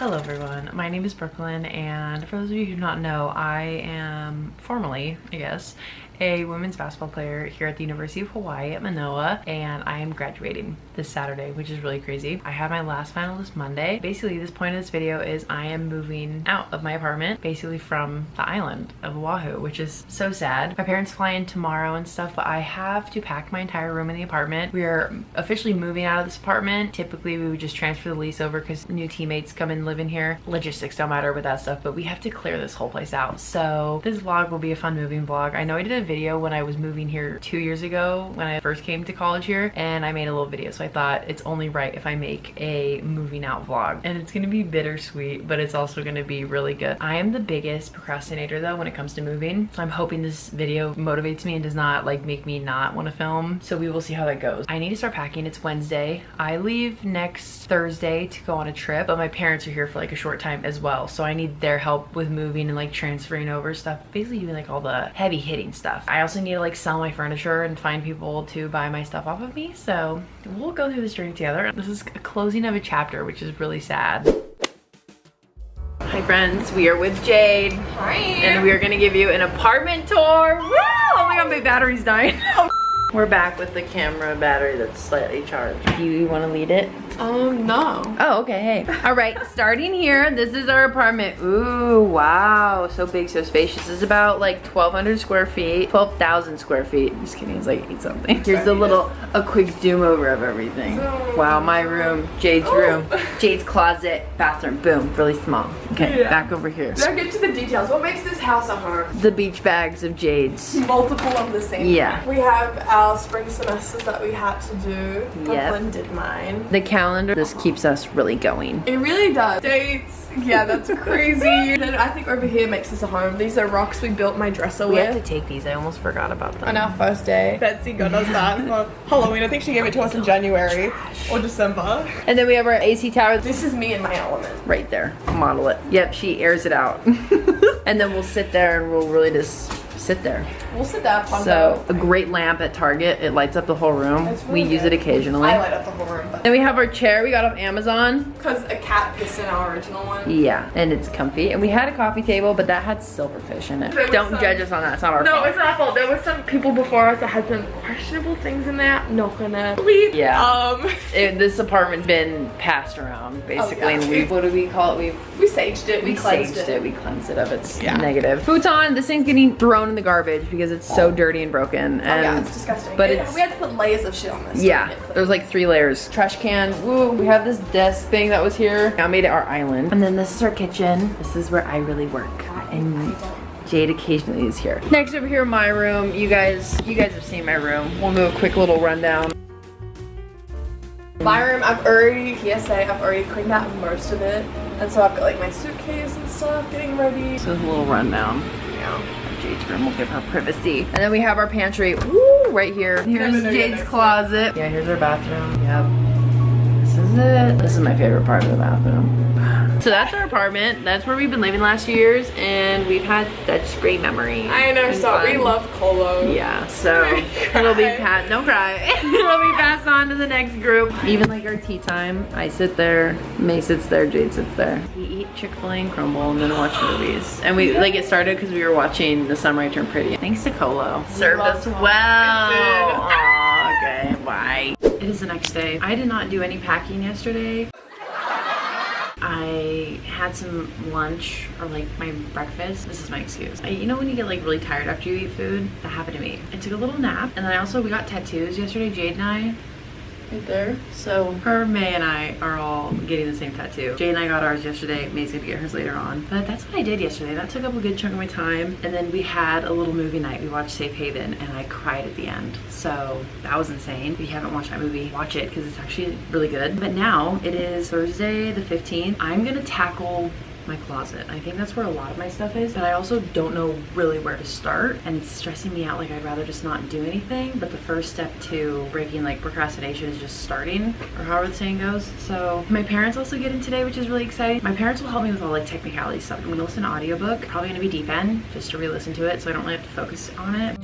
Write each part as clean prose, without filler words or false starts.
Hello everyone, my name is Brooklyn, and for those of you who do not know, I am formally, I guess, a women's basketball player here at the University of Hawai'i at Manoa, and I am graduating this Saturday, which is really crazy. I have my last final this Monday. Basically, this point of this video is I am moving out of my apartment, basically from the island of Oahu, which is so sad. My parents fly in tomorrow and stuff, but I have to pack my entire room in the apartment. We are officially moving out of this apartment. Typically, we would just transfer the lease over because new teammates come and live in here. Logistics don't matter with that stuff, but we have to clear this whole place out. So this vlog will be a fun moving vlog. I know I did a video when I was moving here 2 years ago when I first came to college here, and I made a little video, so I thought it's only right if I make a moving out vlog. And it's gonna be bittersweet, but it's also gonna be really good. I am the biggest procrastinator though when it comes to moving, so I'm hoping this video motivates me and does not like make me not want to film. So we will see how that goes. I need to start packing. It's Wednesday. I leave next Thursday to go on a trip, but my parents are here for like a short time as well, so I need their help with moving and like transferring over stuff, basically doing like all the heavy hitting stuff. I also need to like sell my furniture and find people to buy my stuff off of me, so we'll go through this journey together. This is a closing of a chapter, which is really sad. Hi friends, we are with Jade. Hi. And we are gonna give you an apartment tour. Woo! Oh my god, my battery's dying. We're back with the camera battery that's slightly charged. Do you want to lead it? No. Oh, okay, hey. All right, starting here, this is our apartment. Ooh, wow, so big, so spacious. This is about like 1,200 square feet, 12,000 square feet. Just kidding, it's like 8 something. Here's a quick zoom over of everything. Wow, my room, Jade's room, Jade's closet, bathroom, boom, really small. Okay, back over here. Now get to the details. What makes this house a home? The beach bags of Jade's. Multiple of the same. Yeah. We have our spring semesters that we had to do. Yep. Brooklyn did mine. The calendar, this keeps us really going. It really does. Dates. Yeah, that's crazy. Then I think over here makes us a home. These are rocks we built my dresser We with. have to take these, I almost forgot about them. On our first day, Betsy got us that for Halloween. I think she gave it to us in January or December. And then we have our AC tower. This is me in my element. Right there, model it. Yep, she airs it out. And then we'll sit there and we'll really just sit there. We'll sit there. So a great lamp at Target. It lights up the whole room. Really we use it occasionally. I light up the whole room. Then we have our chair we got off Amazon. Because a cat pissed in our original one. Yeah, and it's comfy. And we had a coffee table, but that had silverfish in it. Don't judge us on that. It's not our fault. No, it's not our fault. There were some people before us that had some questionable things in there. Not gonna bleep. Yeah. This apartment's been passed around basically, and what do we call it? We saged it. We cleansed it. We cleansed it of its negative. Futon. This thing's getting thrown in the garbage because it's so dirty and broken. And yeah, it's disgusting. But we had to put layers of shit on this. Yeah, there's like 3 layers. Trash can. Woo. We have this desk thing that was here. I made it our island. And then this is our kitchen. This is where I really work. And Jade occasionally is here. Next over here, my room. You guys have seen my room. We'll do a quick little rundown. My room, I've already cleaned out most of it. And so I've got like my suitcase and stuff getting ready. So a little rundown. Yeah. Jade's room will give her privacy. And then we have our pantry. Woo, right here. Here's Jade's closet. Yeah, here's our bathroom. Yep. This is it. This is my favorite part of the bathroom. So that's our apartment. That's where we've been living the last few years, and we've had such great memories. I know, so we love Colo. Yeah, so it'll be don't cry. It'll be passed on to the next group. Even like our tea time, I sit there, May sits there, Jade sits there. We eat Chick-fil-A and crumble and then watch movies. And we like it started because we were watching The Summer I Turned Pretty. Thanks to Colo. Served us well. Aw, okay, bye. It is the next day. I did not do any packing yesterday. I had some lunch or like my breakfast. This is my excuse. You know when you get like really tired after you eat food? That happened to me. I took a little nap, and then we got tattoos yesterday, Jade and I. Right there. So her, May, and I are all getting the same tattoo. Jade and I got ours yesterday. May's gonna get hers later on. But that's what I did yesterday. That took up a good chunk of my time. And then we had a little movie night. We watched Safe Haven, and I cried at the end. So that was insane. If you haven't watched that movie, watch it because it's actually really good. But now it is Thursday the 15th. I'm gonna tackle my closet. I think that's where a lot of my stuff is, but I also don't know really where to start, and it's stressing me out. Like I'd rather just not do anything, but the first step to breaking like procrastination is just starting, or however the saying goes. So my parents also get in today, which is really exciting. My parents will help me with all like technicality stuff. I'm gonna listen to audiobook, probably gonna be deep end just to re-listen to it so I don't really have to focus on it.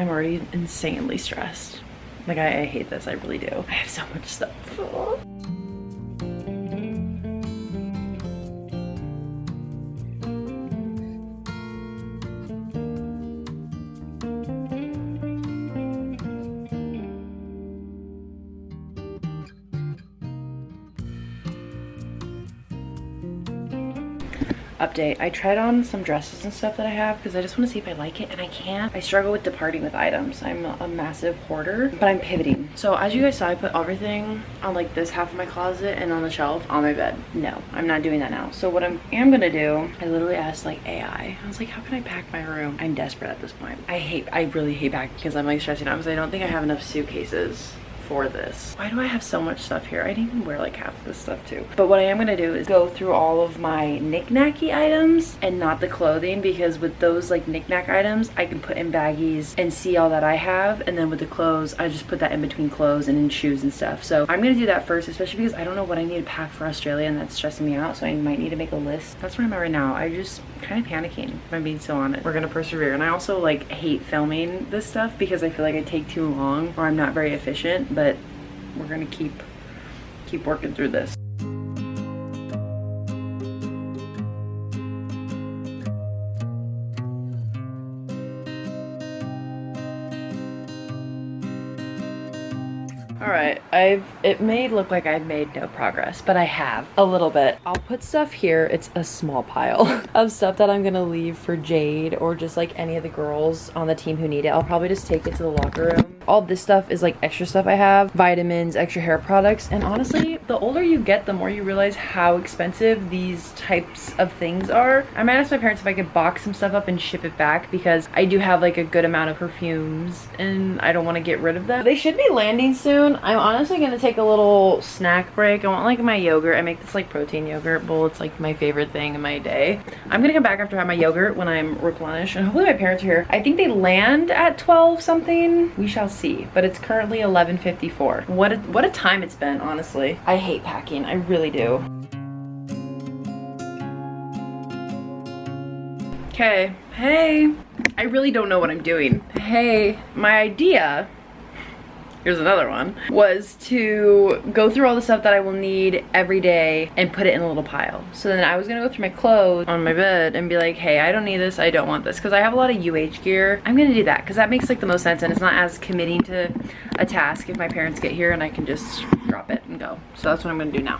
I'm already insanely stressed. Like I hate this, I really do. I have so much stuff. Update, I tried on some dresses and stuff that I have because I just want to see if I like it, and I can't. I struggle with departing with items. I'm a massive hoarder, but I'm pivoting. So as you guys saw, I put everything on like this half of my closet and on the shelf on my bed. No, I'm not doing that now. So what I am gonna do, I literally asked like AI. I was like, how can I pack my room? I'm desperate at this point. I really hate packing because I'm like stressing out because I don't think I have enough suitcases for this. Why do I have so much stuff here? I didn't even wear like half of this stuff too. But what I am gonna do is go through all of my knick-knacky items and not the clothing, because with those like knick-knack items, I can put in baggies and see all that I have, and then with the clothes, I just put that in between clothes and in shoes and stuff. So I'm gonna do that first, especially because I don't know what I need to pack for Australia, and that's stressing me out, so I might need to make a list. That's where I'm at right now. I just kind of panicking, if I'm being so honest. We're gonna persevere, and I also like hate filming this stuff because I feel like I take too long or I'm not very efficient, but we're gonna keep working through this. All right, it may look like I've made no progress, but I have a little bit. I'll put stuff here. It's a small pile of stuff that I'm gonna leave for Jade or just like any of the girls on the team who need it. I'll probably just take it to the locker room. All this stuff is like extra stuff I have, vitamins, extra hair products, and honestly, the older you get, the more you realize how expensive these types of things are. I might ask my parents if I could box some stuff up and ship it back, because I do have like a good amount of perfumes and I don't want to get rid of them. They should be landing soon. I'm honestly gonna take a little snack break. I want like my yogurt. I make this like protein yogurt bowl. It's like my favorite thing in my day. I'm gonna come back after I have my yogurt when I'm replenished, and hopefully my parents are here. I think they land at 12 something. We shall see, but it's currently 11:54. What a time it's been, honestly. I hate packing, I really do. Okay, hey, I really don't know what I'm doing. Hey, my idea, here's another one, was to go through all the stuff that I will need every day and put it in a little pile. So then I was gonna go through my clothes on my bed and be like, hey, I don't need this, I don't want this, because I have a lot of UH gear. I'm gonna do that because that makes like the most sense, and it's not as committing to a task if my parents get here and I can just drop it and go. So that's what I'm gonna do now.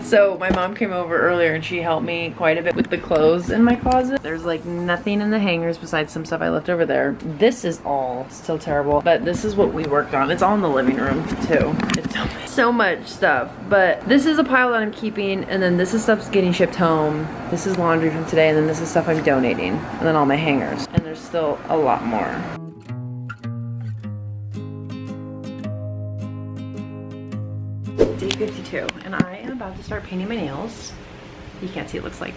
So my mom came over earlier and she helped me quite a bit with the clothes in my closet. There's like nothing in the hangers besides some stuff I left over there. This is all still terrible, but this is what we worked on. It's all in the living room too. It's so much stuff, but this is a pile that I'm keeping, and then this is stuff's getting shipped home. This is laundry from today, and then this is stuff I'm donating, and then all my hangers. And there's still a lot more. Day 52, and I am about to start painting my nails. You can't see, it looks like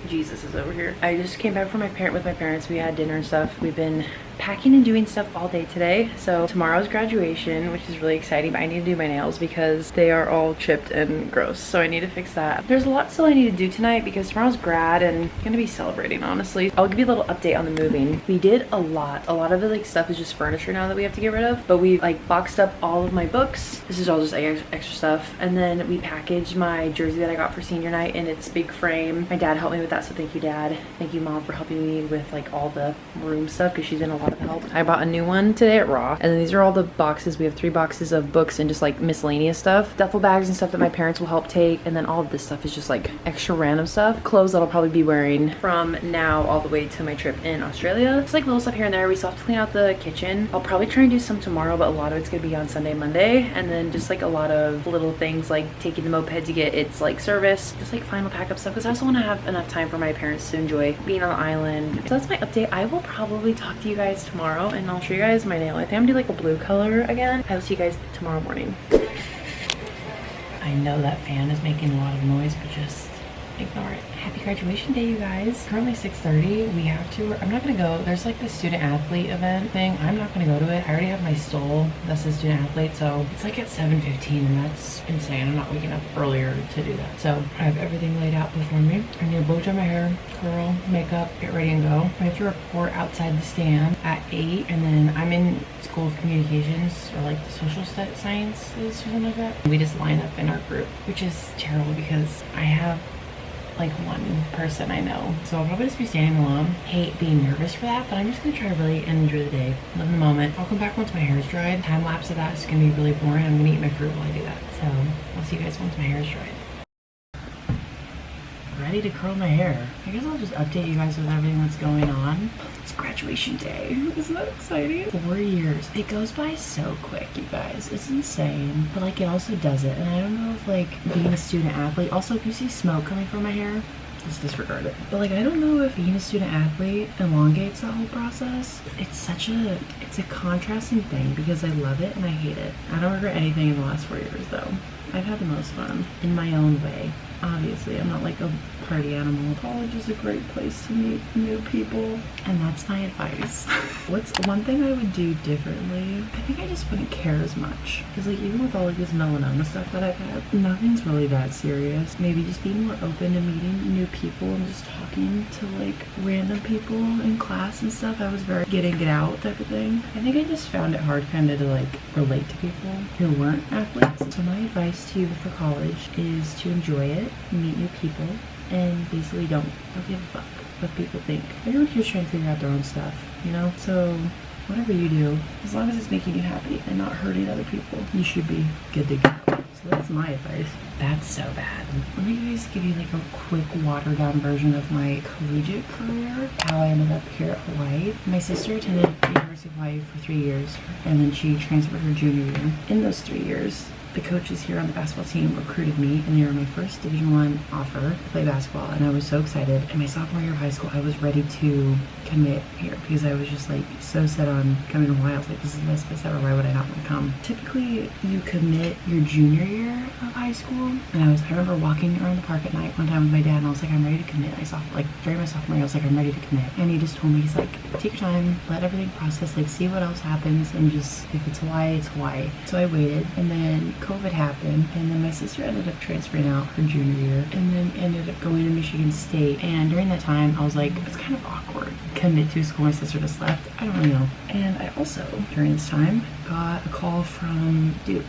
Jesus is over here. I just came back from with my parents. We had dinner and stuff. We've been packing and doing stuff all day today. So tomorrow's graduation, which is really exciting, but I need to do my nails because they are all chipped and gross. So I need to fix that. There's a lot still I need to do tonight because tomorrow's grad and I'm gonna be celebrating, honestly. I'll give you a little update on the moving. We did a lot. A lot of the like stuff is just furniture now that we have to get rid of, but we like boxed up all of my books. This is all just extra stuff. And then we packaged my jersey that I got for senior night in its big frame. My dad helped me with that, so thank you, Dad. Thank you, Mom, for helping me with like all the room stuff because she's been a lot of help. I bought a new one today at Raw, and then these are all the boxes. We have 3 boxes of books and just like miscellaneous stuff, duffel bags and stuff that my parents will help take, and then all of this stuff is just like extra random stuff, clothes that I'll probably be wearing from now all the way to my trip in Australia. It's like little stuff here and there. We still have to clean out the kitchen. I'll probably try and do some tomorrow, but a lot of it's gonna be on Sunday, Monday, and then just like a lot of little things like taking the moped to get its like service, just like final pack up stuff, because I also want to have enough time for my parents to enjoy being on the island. So that's my update. I will probably talk to you guys tomorrow and I'll show you guys my nail. I think I'm gonna do like a blue color again. I will see you guys tomorrow morning. I know that fan is making a lot of noise, but just Ignore it. Happy graduation day, you guys. Currently 6:30. We have to, I'm not gonna go. There's like this student athlete event thing. I'm not gonna go to it. I already have my stole that says student athlete, so it's like at 7:15 and that's insane. I'm not waking up earlier to do that. So I have everything laid out before me. I need to blow dry my hair, curl, makeup, get ready and go. I have to report outside the stand at 8, and then I'm in School of Communications or like social sciences or something like that. We just line up in our group, which is terrible because I have like one person I know, so I'll probably just be standing alone. Hate being nervous for that, but I'm just gonna try really and enjoy the day, live in the moment. I'll come back once my hair is dried. Time lapse of that is gonna be really boring. I'm gonna eat my fruit while I do that, so I'll see you guys once my hair is dried. Ready to curl my hair. I guess I'll just update you guys with everything that's going on. It's graduation day. Isn't that exciting? 4 years. It goes by so quick, you guys. It's insane. But like it also does it. And I don't know if like being a student athlete, also if you see smoke coming from my hair, just disregard it. But like I don't know if being a student athlete elongates that whole process. It's a contrasting thing because I love it and I hate it. I don't regret anything in the last 4 years though. I've had the most fun in my own way. Obviously, I'm not like a party animal. College is a great place to meet new people, and that's my advice. What's one thing I would do differently? I think I just wouldn't care as much. Because like even with all like this melanoma stuff that I've had, nothing's really that serious. Maybe just being more open to meeting new people and just talking to like random people in class and stuff. I was very get in, get out type of thing. I think I just found it hard kind of to like relate to people who weren't athletes. So my advice to you for college is to enjoy it, meet new people, and basically don't give a fuck what people think. Everyone here's trying to figure out their own stuff, you know? So whatever you do, as long as it's making you happy and not hurting other people, you should be good to go. So that's my advice. That's so bad. Let me just give you like a quick watered down version of my collegiate career, how I ended up here at Hawaii. My sister attended the University of Hawai'i for 3 years, and then she transferred her junior year. In those 3 years, the coaches here on the basketball team recruited me, and they were my first Division I offer to play basketball, and I was so excited. In my sophomore year of high school, I was ready to commit here because I was just like so set on coming to Hawaii. I was like, this is the best place ever. Why would I not want to come? Typically, you commit your junior year of high school, and I remember walking around the park at night one time with my dad, and I was like, I'm ready to commit. During my sophomore year, I was like, I'm ready to commit, and he just told me, he's like, take your time, let everything process, like see what else happens, and just if it's Hawaii, it's Hawaii. So I waited, and then COVID happened, and then my sister ended up transferring out her junior year and then ended up going to Michigan State. And during that time I was like, it's kind of awkward commit to a school my sister just left. I don't really know. And I also during this time got a call from Duke,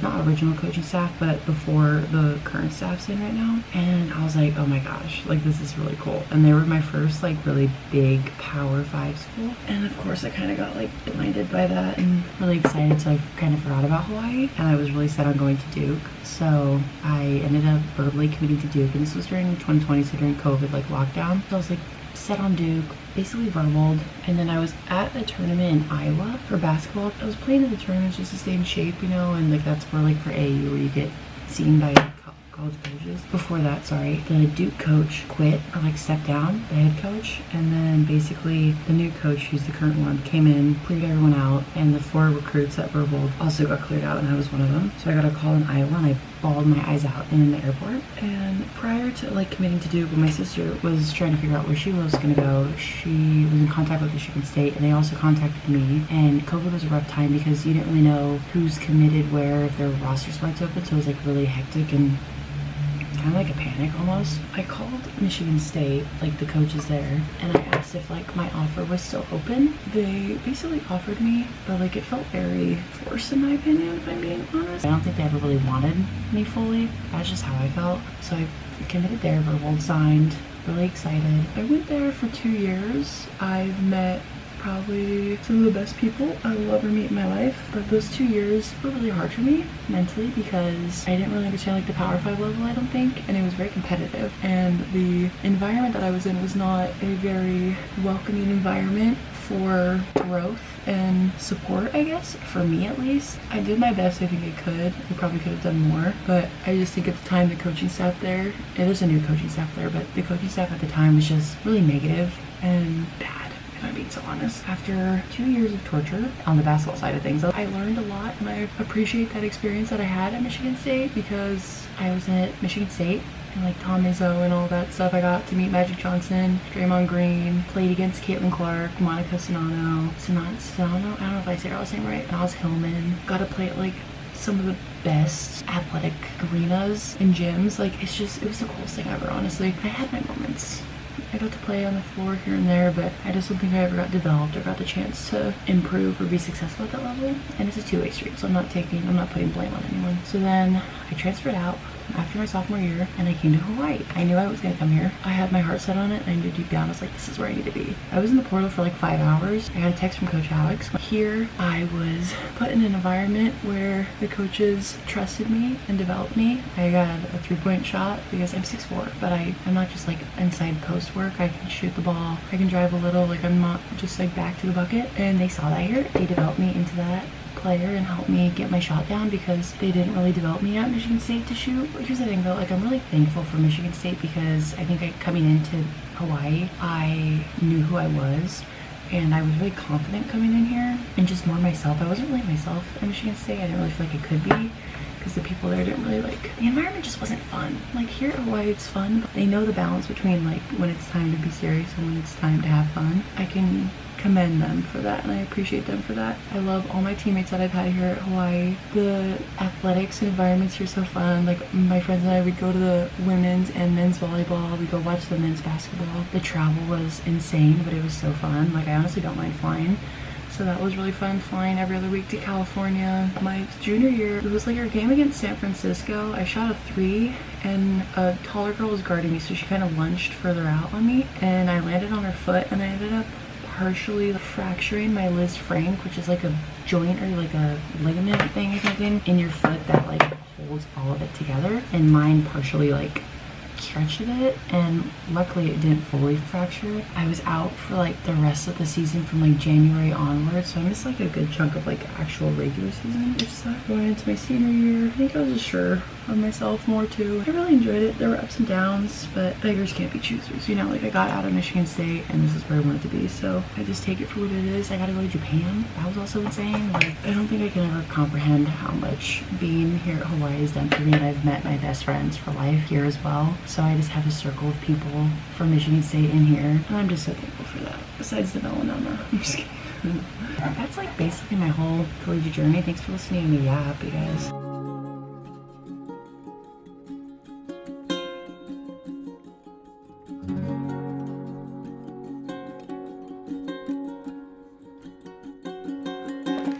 not original coaching staff, but before the current staff's in right now. And I was like, oh my gosh, like this is really cool. And they were my first like really big Power 5 school. And of course I kind of got like blinded by that and really excited, so I kind of forgot about Hawaii, and I was really set on going to Duke. So I ended up verbally committing to Duke, and this was during 2020, so during COVID like lockdown. So I was like set on Duke, basically verbaled, and then I was at a tournament in Iowa for basketball. I was playing in the tournaments just to stay in shape, you know, and like that's where like for AU where you get seen by college coaches. Before that, the Duke coach quit or like stepped down, the head coach, and then basically the new coach, who's the current one, came in, cleared everyone out, and the 4 recruits that verbaled also got cleared out, and I was one of them. So I got a call in Iowa, and I bawled my eyes out in the airport. And prior to like committing to Duke, when my sister was trying to figure out where she was gonna go, she was in contact with Michigan State, and they also contacted me. And COVID was a rough time because you didn't really know who's committed where, if their roster spots open, so it was like really hectic and kind of like a panic almost. I called Michigan State, like the coaches there, and I asked if like my offer was still open. They basically offered me, but like it felt very forced in my opinion, if I'm being honest. I don't think they ever really wanted me fully. That's just how I felt. So I committed there, verbal, signed, really excited. I went there for 2 years. I've met probably some of the best people I will ever meet in my life, but those 2 years were really hard for me mentally because I didn't really understand like the Power 5 level, I don't think, and it was very competitive, and the environment that I was in was not a very welcoming environment for growth and support, I guess, for me at least. I did my best. I think I could. I probably could have done more, but I just think at the time the coaching staff there, and there's a new coaching staff there, but the coaching staff at the time was just really negative and bad, if I'm being so honest. After 2 years of torture on the basketball side of things, I learned a lot, and I appreciate that experience that I had at Michigan State because I was at Michigan State and like Tom Izzo and all that stuff. I got to meet Magic Johnson, Draymond Green, played against Caitlin Clark, Monica Sonano, Sonano, I don't know if I say her last name right, Oz Hillman. Got to play at like some of the best athletic arenas and gyms. Like it was the coolest thing ever, honestly. I had my moments. I got to play on the floor here and there, but I just don't think I ever got developed or got the chance to improve or be successful at that level. And it's a two-way street, so I'm not putting blame on anyone. So then I transferred out after my sophomore year and I came to Hawaii. I knew I was gonna come here. I had my heart set on it, and I knew deep down I was like, this is where I need to be. I was in the portal for like 5 hours. I got a text from Coach Alex. Here I was put in an environment where the coaches trusted me and developed me. I got a 3-point shot because I'm 6'4", but I'm not just like inside post work. I can shoot the ball, I can drive a little, like I'm not just like back to the bucket. And they saw that here. They developed me into that player and helped me get my shot down because they didn't really develop me at Michigan State to shoot. But here's the thing though, like I'm really thankful for Michigan State because I think coming into Hawaii, I knew who I was and I was really confident coming in here and just more myself. I wasn't really myself at Michigan State. I didn't really feel like I could be because the people there didn't really like, the environment just wasn't fun. Like here at Hawaii it's fun, but they know the balance between like when it's time to be serious and when it's time to have fun. I can commend them for that and I appreciate them for that. I love all my teammates that I've had here at Hawaii. The athletics and environments here are so fun. Like my friends and I would go to the women's and men's volleyball. We go watch the men's basketball. The travel was insane, but it was so fun. Like I honestly don't mind flying. So that was really fun, flying every other week to California. My junior year, it was like our game against San Francisco. I shot a 3 and a taller girl was guarding me, so she kind of lunged further out on me and I landed on her foot and I ended up partially fracturing my Liz Frank, which is like a joint or like a ligament thing or something in your foot that like holds all of it together, and mine partially like stretched it, and luckily it didn't fully fracture. I was out for like the rest of the season from like January onward, so I missed like a good chunk of like actual regular season or stuff. Going into my senior year, I think I was just sure of myself more too. I really enjoyed it. There were ups and downs, but beggars can't be choosers, you know. Like I got out of Michigan State and this is where I wanted to be, so I just take it for what it is. I got to go to Japan. That was also insane. Like I don't think I can ever comprehend how much being here at Hawaii has done for me, and I've met my best friends for life here as well. So I just have a circle of people from Michigan State in here, and I'm just so thankful for that. Besides the melanoma. I'm just kidding. That's like basically my whole collegiate journey. Thanks for listening to me yap, you guys.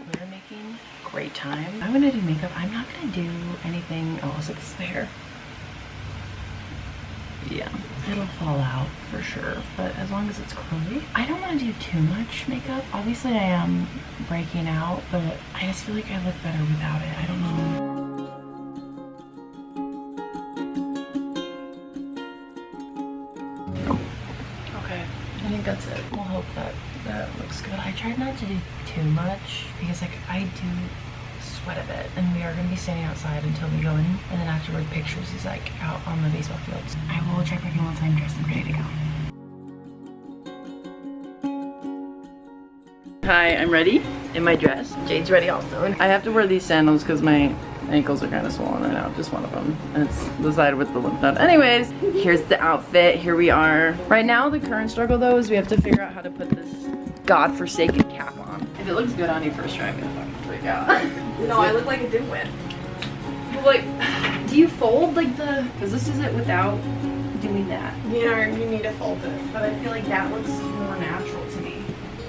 We're making great time. I'm gonna do makeup. I'm not gonna do anything else. Look, this is my hair. Yeah, it'll fall out for sure, but as long as it's curly. I don't want to do too much makeup. Obviously I am breaking out, but I just feel like I look better without it. I don't know. Okay, I think that's it. We'll hope that that looks good. I tried not to do too much because like I do sweat a bit, and we are going to be standing outside until we go in, and then afterward pictures is like out on the baseball fields. I will check back in once I'm dressed and ready to go. Hi, I'm ready in my dress. Jade's ready also. I have to wear these sandals because my ankles are kind of swollen right now, just one of them, and it's the side with the lymph node. Anyways, here's the outfit. Here we are. Right now the current struggle though is we have to figure out how to put this godforsaken cap on. If it looks good on you first try, I'm gonna fucking freak out. No, I look like a dimwit. Well, like, do you fold like the, because this is it without doing that. Yeah, you need to fold it. But I feel like that looks more natural to me.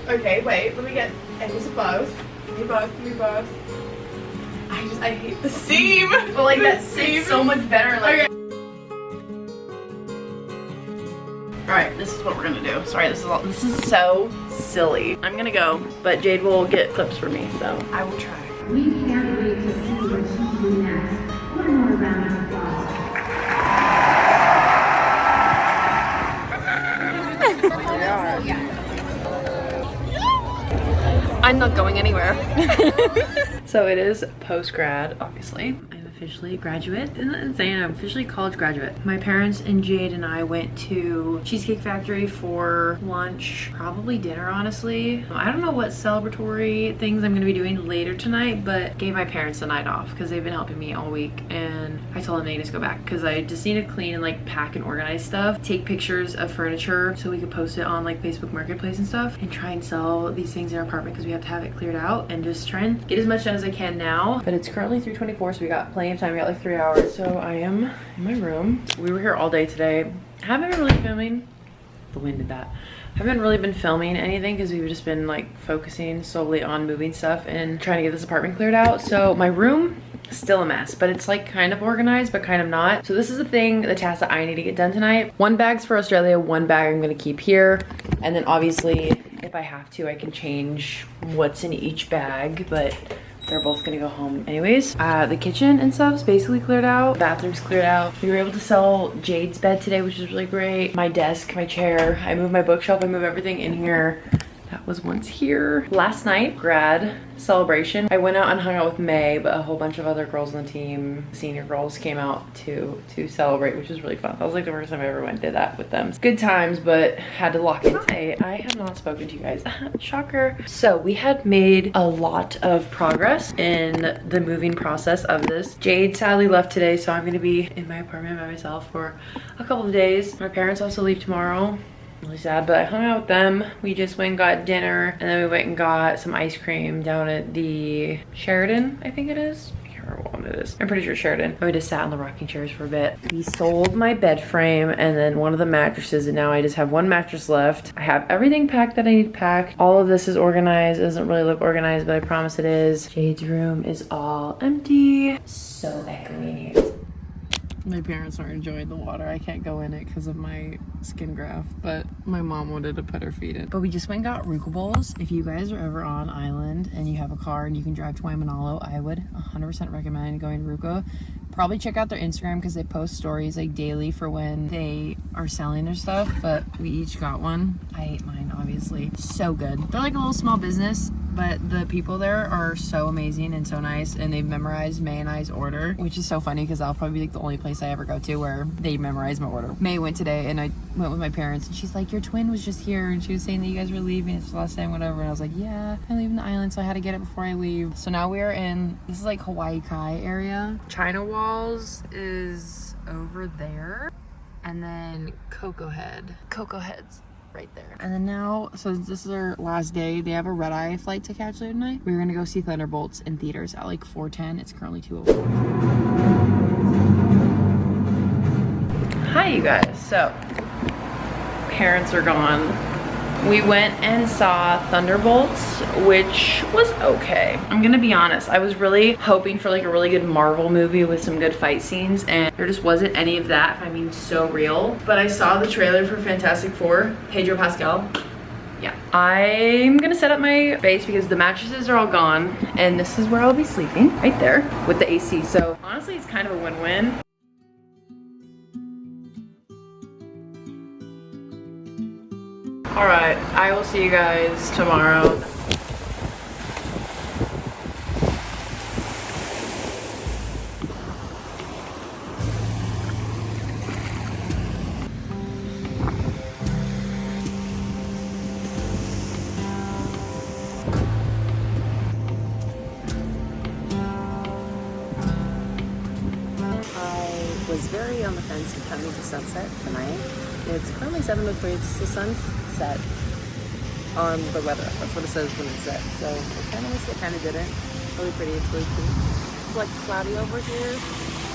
Okay, wait, let me get angles of both. Give me both. I hate the seam. But like that sits so much better. Like, okay. Alright, this is what we're gonna do. Sorry, this is so silly. I'm gonna go, but Jade will get clips for me, so I will try. We can't wait to see what she's doing next. One more round of applause. I'm not going anywhere. So it is post-grad, obviously. I've officially a graduate. Isn't that insane? I'm officially a college graduate. My parents and Jade and I went to Cheesecake Factory for lunch, probably dinner, honestly. I don't know what celebratory things I'm gonna be doing later tonight, but gave my parents the night off because they've been helping me all week, and I told them they need to go back because I just need to clean and like pack and organize stuff, take pictures of furniture so we could post it on like Facebook Marketplace and stuff, and try and sell these things in our apartment because we have to have it cleared out, and just try and get as much done as I can now. But it's currently 3:24, so we got plenty of time. We got like 3 hours. So I am in my room. We were here all day today. Haven't been really filming. The wind did that. Haven't really been filming anything because we've just been like focusing solely on moving stuff and trying to get this apartment cleared out. So my room is still a mess, but it's like kind of organized but kind of not. So this is the task that I need to get done tonight. 1 bag's for Australia, 1 bag I'm gonna keep here, and then obviously if I have to I can change what's in each bag, but they're both gonna go home anyways. The kitchen and stuff's basically cleared out. Bathroom's cleared out. We were able to sell Jade's bed today, which is really great. My desk, my chair. I moved my bookshelf. I moved everything in here that was once here. Last night, grad celebration. I went out and hung out with May, but a whole bunch of other girls on the team, senior girls, came out to celebrate, which was really fun. That was like the first time I ever went and did that with them. Good times, but had to lock in. I have not spoken to you guys. Shocker. So we had made a lot of progress in the moving process of this. Jade sadly left today, so I'm gonna be in my apartment by myself for a couple of days. My parents also leave tomorrow. Really sad, but I hung out with them. We just went and got dinner, and then we went and got some ice cream down at the Sheridan, I think it is. I can't remember what one it is. I'm pretty sure Sheridan. And we just sat in the rocking chairs for a bit. We sold my bed frame and then one of the mattresses, and now I just have 1 mattress left. I have everything packed that I need packed. All of this is organized. It doesn't really look organized, but I promise it is. Jade's room is all empty. So echoey in here. My parents aren't enjoying the water. I can't go in it because of my skin graft, but my mom wanted to put her feet in. But we just went and got Ruka bowls. If you guys are ever on island and you have a car and you can drive to Waimanalo, I would 100% recommend going to Ruka. Probably check out their Instagram because they post stories like daily for when they are selling their stuff, but we each got one. I ate mine, obviously. So good. They're like a little small business, but the people there are so amazing and so nice, and they've memorized May and I's order, which is so funny because I'll probably be like the only place I ever go to where they memorize my order. May went today and I went with my parents, and she's like, your twin was just here and she was saying that you guys were leaving, it's the last time, whatever. And I was like, yeah, I'm leaving the island, so I had to get it before I leave. So now we are in, this is like Hawaii Kai area. China Walls is over there, and then Cocoa Head's right there. And then now, so this is our last day, they have a red-eye flight to catch later tonight. We're gonna go see Thunderbolts in theaters at like 4:10. It's currently 2:04. Hi you guys. So parents are gone. We went and saw Thunderbolts, which was okay. I'm gonna be honest, I was really hoping for like a really good Marvel movie with some good fight scenes, and there just wasn't any of that. I mean, so real. But I saw the trailer for Fantastic Four, Pedro Pascal. Yeah. I'm gonna set up my base because the mattresses are all gone, and this is where I'll be sleeping, right there, with the AC. So honestly, it's kind of a win-win. All right, I will see you guys tomorrow. I was very on the fence of coming to Sunset tonight. It's currently 7:03. It's the sunset on the weather. That's what it says when it's set. So I kind of wish it kind of didn't. Really pretty. It's really cool. It's like cloudy over here.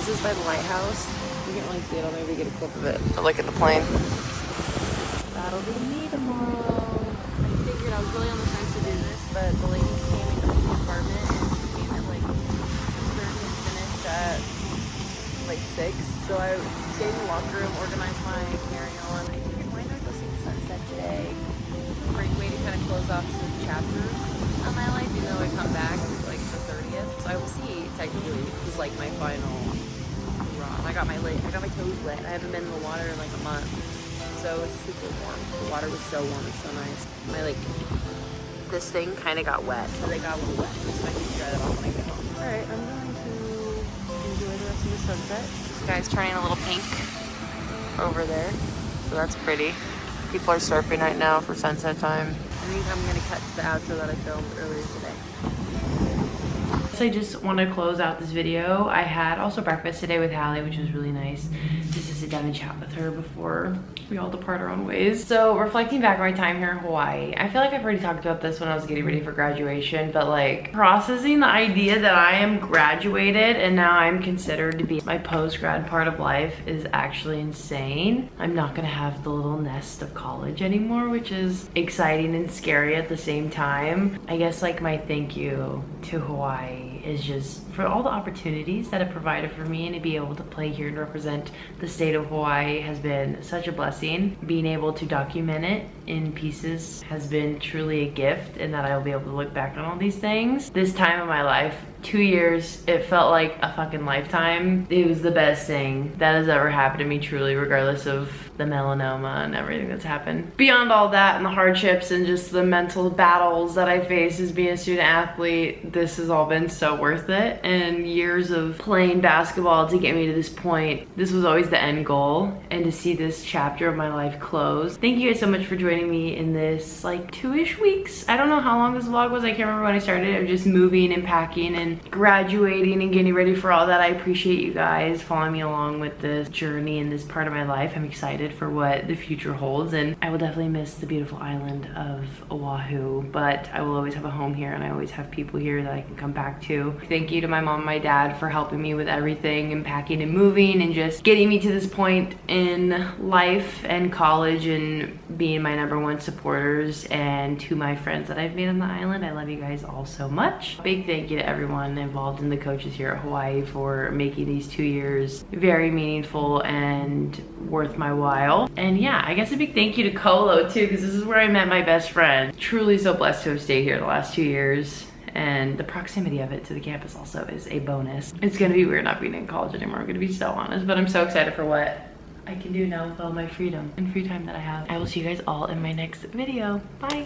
This is by the lighthouse. You can't really see it. I'll maybe get a clip of it. But look at the plane. That'll be me tomorrow. I figured I was really on the fence to do this, but the lady came and cleaned the apartment, and she came at like 2:30 and finished at like 6. So I stayed in the locker room, organized my carry-on. I figured why not go see the sunset today? Great way to kind of close off this chapter of my life, even though I come back like the 30th. So I will see. Technically, this is like my final run. I got my toes wet. I haven't been in the water in like a month, so it's super warm. The water was so warm. It's so nice. My this thing kind of got wet, but it got a little wet. So I can dry that off when I get home. All right, I'm going to enjoy the sunset. This guy's turning a little pink over there, so that's pretty. People are surfing right now for sunset time. I think I'm gonna cut to the outro that I filmed earlier today. So I just want to close out this video. I had also breakfast today with Hallie, which was really nice, just to sit down and chat with her before we all depart our own ways. So reflecting back on my time here in Hawaii, I feel like I've already talked about this when I was getting ready for graduation, but like processing the idea that I am graduated and now I'm considered to be my post-grad part of life is actually insane. I'm not gonna have the little nest of college anymore, which is exciting and scary at the same time. I guess like my thank you to Hawaii is just for all the opportunities that it provided for me, and to be able to play here and represent the state of Hawaii has been such a blessing. Being able to document it in pieces has been truly a gift, and that I will be able to look back on all these things. This time of my life, 2 years, it felt like a fucking lifetime. It was the best thing that has ever happened to me, truly, regardless of the melanoma and everything that's happened. Beyond all that and the hardships and just the mental battles that I face as being a student athlete, this has all been so worth it. And years of playing basketball to get me to this point, this was always the end goal. And to see this chapter of my life close. Thank you guys so much for joining me in this like 2-ish weeks. I don't know how long this vlog was. I can't remember when I started. I'm just moving and packing and graduating and getting ready for all that. I appreciate you guys following me along with this journey in this part of my life. I'm excited for what the future holds, and I will definitely miss the beautiful island of Oahu, but I will always have a home here, and I always have people here that I can come back to. Thank you to my mom and my dad for helping me with everything and packing and moving and just getting me to this point in life and college and being my #1 supporters. And to my friends that I've made on the island, I love you guys all so much. Big thank you to everyone involved in the coaches here at Hawaii for making these 2 years very meaningful and worth my while. And yeah, I guess a big thank you to Kolo too, because this is where I met my best friend. Truly so blessed to have stayed here the last 2 years. And the proximity of it to the campus also is a bonus. It's gonna be weird not being in college anymore, I'm gonna be so honest, but I'm so excited for what I can do now with all my freedom and free time that I have. I will see you guys all in my next video. Bye.